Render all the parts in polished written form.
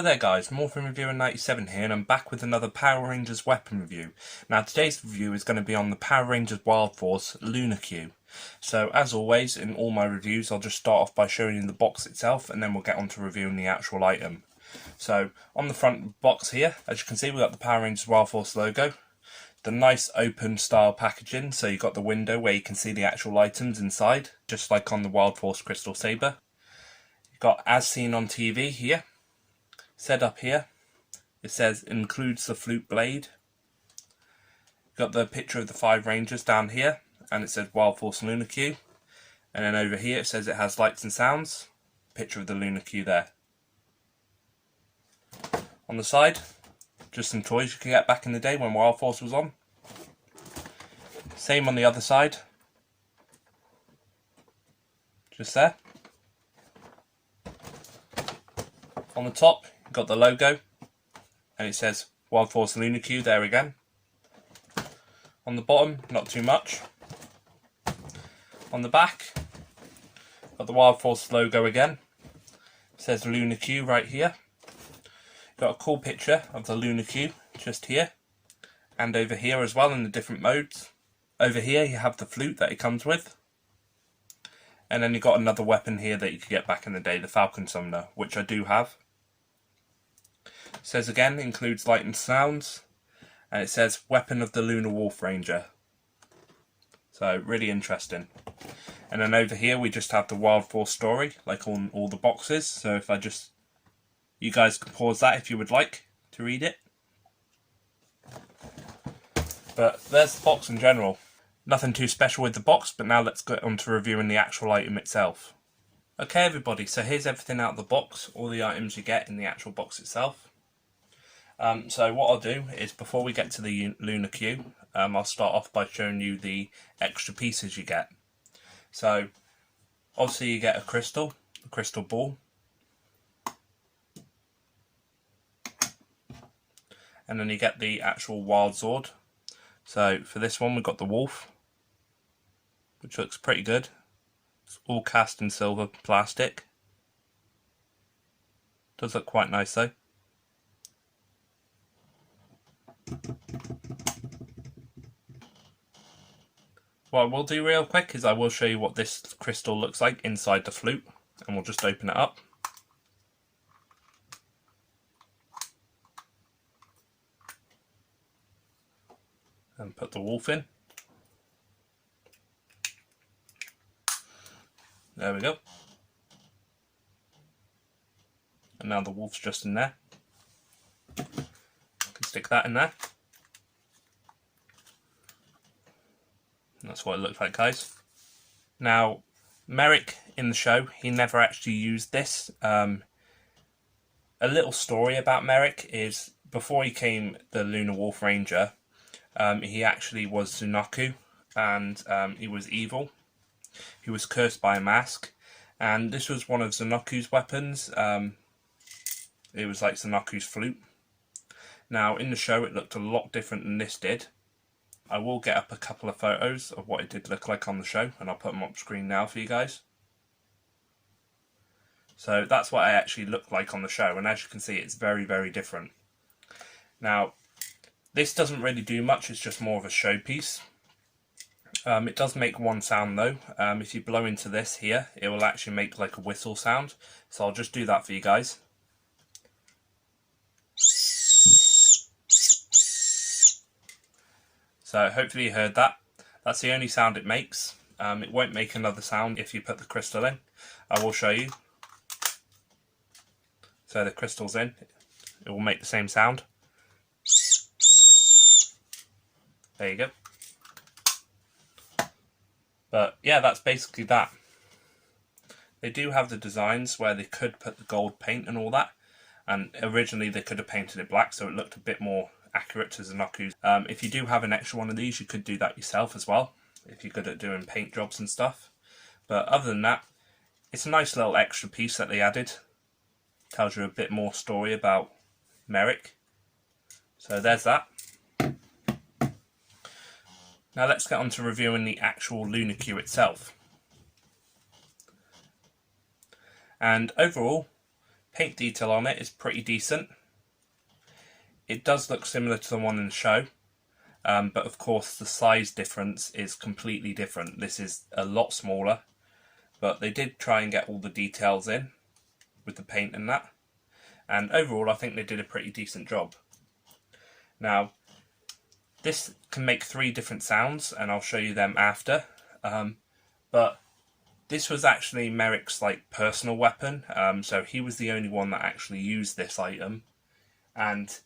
Hello there guys, Morphin Reviewer 97 here, and I'm back with another Power Rangers weapon review. Now today's review is going to be on the Power Rangers Wild Force Lunar Q. So as always in all my reviews I'll just start off by showing you the box itself and then we'll get on to reviewing the actual item. So on the front box here, as you can see we've got the Power Rangers Wild Force logo. The nice open style packaging, so you've got the window where you can see the actual items inside, just like on the Wild Force Crystal Saber. You've got as seen on TV here. Set up here, it says includes the flute blade. Got the picture of the 5 Rangers down here, and it says Wild Force Lunar Q. And then over here it says it has lights and sounds. Picture of the Lunar Q there. On the side, just some toys you could get back in the day when Wild Force was on. Same on the other side. Just there. On the top, you've got the logo, and it says Wild Force Lunar Q there again. On the bottom, not too much. On the back, got the Wild Force logo again. It says Lunar Q right here. Got a cool picture of the Lunar Q just here, and over here as well in the different modes. Over here you have the flute that it comes with. And then you've got another weapon here that you could get back in the day, the Falcon Summoner, which I do have. It says again, includes light and sounds, and it says Weapon of the Lunar Wolf Ranger. So really interesting. And then over here we just have the Wild Force story, like on all the boxes. So if you guys can pause that if you would like to read it. But there's the box in general. Nothing too special with the box, but now let's get on to reviewing the actual item itself. Okay everybody, so here's everything out of the box, all the items you get in the actual box itself. So what I'll do is, before we get to the Lunar Q, I'll start off by showing you the extra pieces you get. So obviously you get a crystal ball, and then you get the actual Wild Zord. So for this one we've got the wolf, which looks pretty good. It's all cast in silver plastic. Does look quite nice though. What I will do real quick is I will show you what this crystal looks like inside the flute, and we'll just open it up. And put the wolf in. There we go. And now the wolf's just in there. Can stick that in there. And that's what it looks like, guys. Now, Merrick in the show, he never actually used this. A little story about Merrick is, before he came the Lunar Wolf Ranger, he actually was Zunaku, and he was evil. He was cursed by a mask, and this was one of Zunaku's weapons. It was like Zunaku's flute. Now in the show it looked a lot different than this did. I will get up a couple of photos of what it did look like on the show, and I'll put them up screen now for you guys. So that's what it actually looked like on the show, and as you can see it's very, very different. Now this doesn't really do much, it's just more of a showpiece. It does make one sound though. If you blow into this here, it will actually make like a whistle sound. So I'll just do that for you guys. So hopefully you heard that. That's the only sound it makes. It won't make another sound if you put the crystal in. I will show you. So the crystal's in, it will make the same sound. There you go. But yeah, that's basically that. They do have the designs where they could put the gold paint and all that, and originally they could have painted it black so it looked a bit more accurate to Zunaku's. If you do have an extra one of these, you could do that yourself as well, if you're good at doing paint jobs and stuff. But other than that, it's a nice little extra piece that they added. Tells you a bit more story about Merrick. So there's that. Now let's get on to reviewing the actual Lunar Q itself. And overall, Paint detail on it is pretty decent. It does look similar to the one in the show, but of course the size difference is completely different. This is a lot smaller, but they did try and get all the details in with the paint and that. And overall I think they did a pretty decent job. Now, this can make 3 different sounds, and I'll show you them after. But this was actually Merrick's personal weapon, so he was the only one that actually used this item, and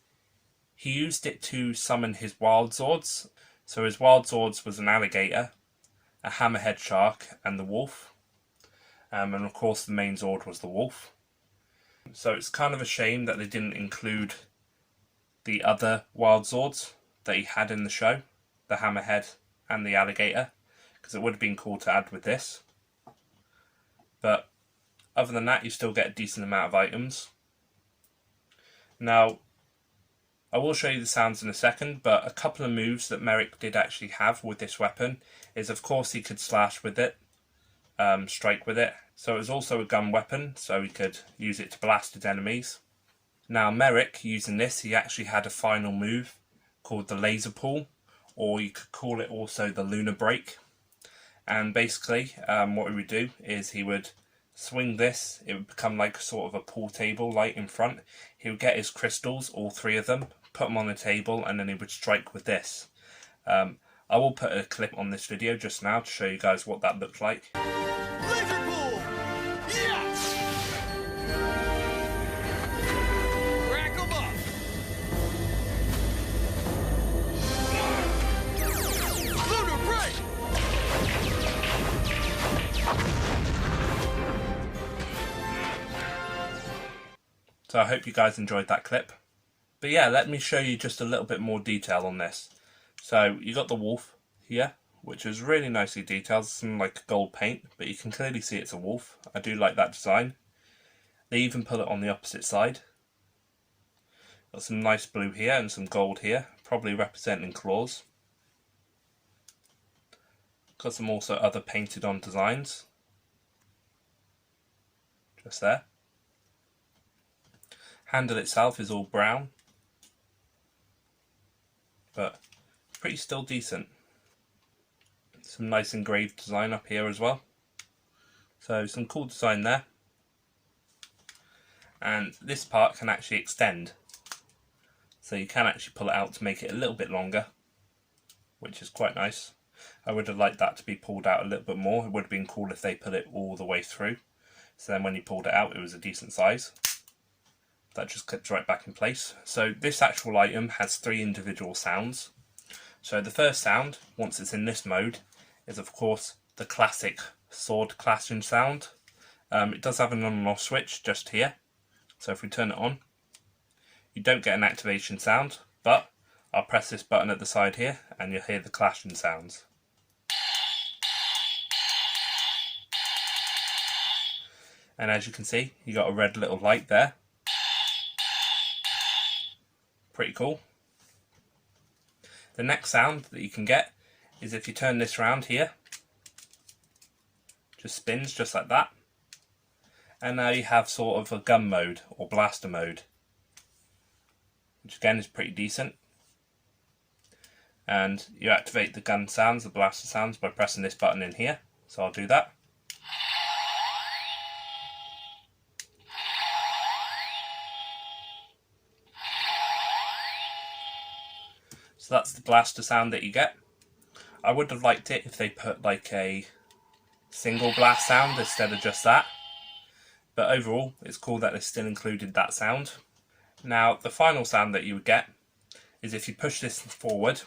he used it to summon his wild swords. So his wild swords was an alligator, a hammerhead shark, and the wolf. And of course the main Zord was the wolf. So it's kind of a shame that they didn't include the other wild swords that he had in the show, the hammerhead and the alligator, because it would have been cool to add with this. But other than that, you still get a decent amount of items. Now, I will show you the sounds in a second, but a couple of moves that Merrick did actually have with this weapon is, of course, he could slash with it, strike with it. So it was also a gun weapon, so he could use it to blast his enemies. Now, Merrick, using this, he actually had a final move called the laser pull, or you could call it also the lunar break. And basically, what he would do is he would swing this. It would become like sort of a pool table light in front. He would get his crystals, all 3 of them, put them on the table, and then he would strike with this. I will put a clip on this video just now to show you guys what that looked like. Laser pull! Yes! Rack 'em up! Lunar break! So I hope you guys enjoyed that clip. But yeah, let me show you just a little bit more detail on this. So you got the wolf here, which is really nicely detailed, some gold paint, but you can clearly see it's a wolf. I do like that design. They even put it on the opposite side. Got some nice blue here and some gold here, probably representing claws. Got some also other painted on designs. Just there. Handle itself is all brown, but pretty still decent. Some nice engraved design up here as well. So some cool design there. And this part can actually extend. So you can actually pull it out to make it a little bit longer, which is quite nice. I would have liked that to be pulled out a little bit more. It would have been cool if they put it all the way through. So then when you pulled it out, it was a decent size. That just clips right back in place. So this actual item has 3 individual sounds. So the first sound, once it's in this mode, is of course the classic sword clashing sound. It does have an on and off switch just here. So if we turn it on, you don't get an activation sound, but I'll press this button at the side here and you'll hear the clashing sounds. And as you can see, you got a red little light there. Pretty cool. The next sound that you can get is if you turn this round here, just spins just like that, and now you have sort of a gun mode or blaster mode, which again is pretty decent. And you activate the gun sounds, the blaster sounds, by pressing this button in here, so I'll do that. So that's the blaster sound that you get. I would have liked it if they put a single blast sound instead of just that. But overall, it's cool that they still included that sound. Now, the final sound that you would get is if you push this forward,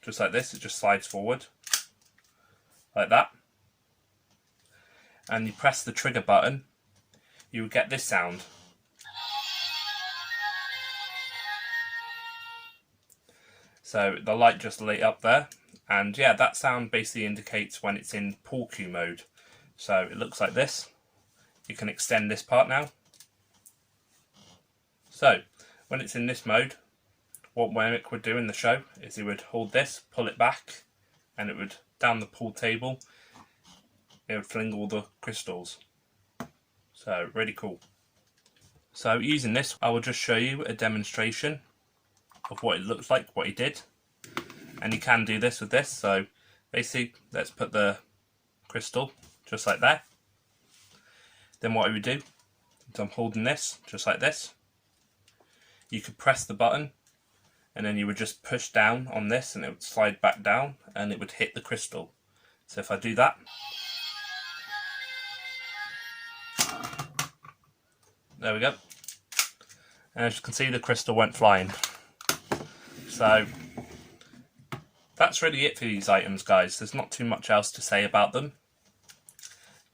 just like this, it just slides forward, like that. And you press the trigger button, you would get this sound. So the light just lit up there, and yeah, that sound basically indicates when it's in pool cue mode. So it looks like this. You can extend this part now. So when it's in this mode, what Merrick would do in the show is he would hold this, pull it back, and it would, down the pool table, it would fling all the crystals. So really cool. So using this, I will just show you a demonstration of what it looks like, what he did. And you can do this with this. So basically, let's put the crystal just like that. Then what I would do is I'm holding this just like this. You could press the button and then you would just push down on this and it would slide back down and it would hit the crystal. So if I do that, there we go. And as you can see, the crystal went flying. So that's really it for these items, guys. There's not too much else to say about them.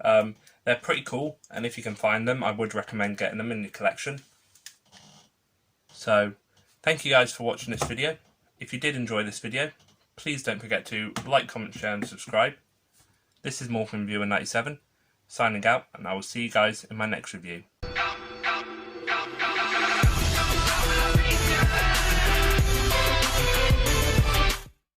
They're pretty cool, and if you can find them, I would recommend getting them in your collection. So thank you guys for watching this video. If you did enjoy this video, please don't forget to like, comment, share and subscribe. This is Morphin Viewer 97 signing out, and I will see you guys in my next review.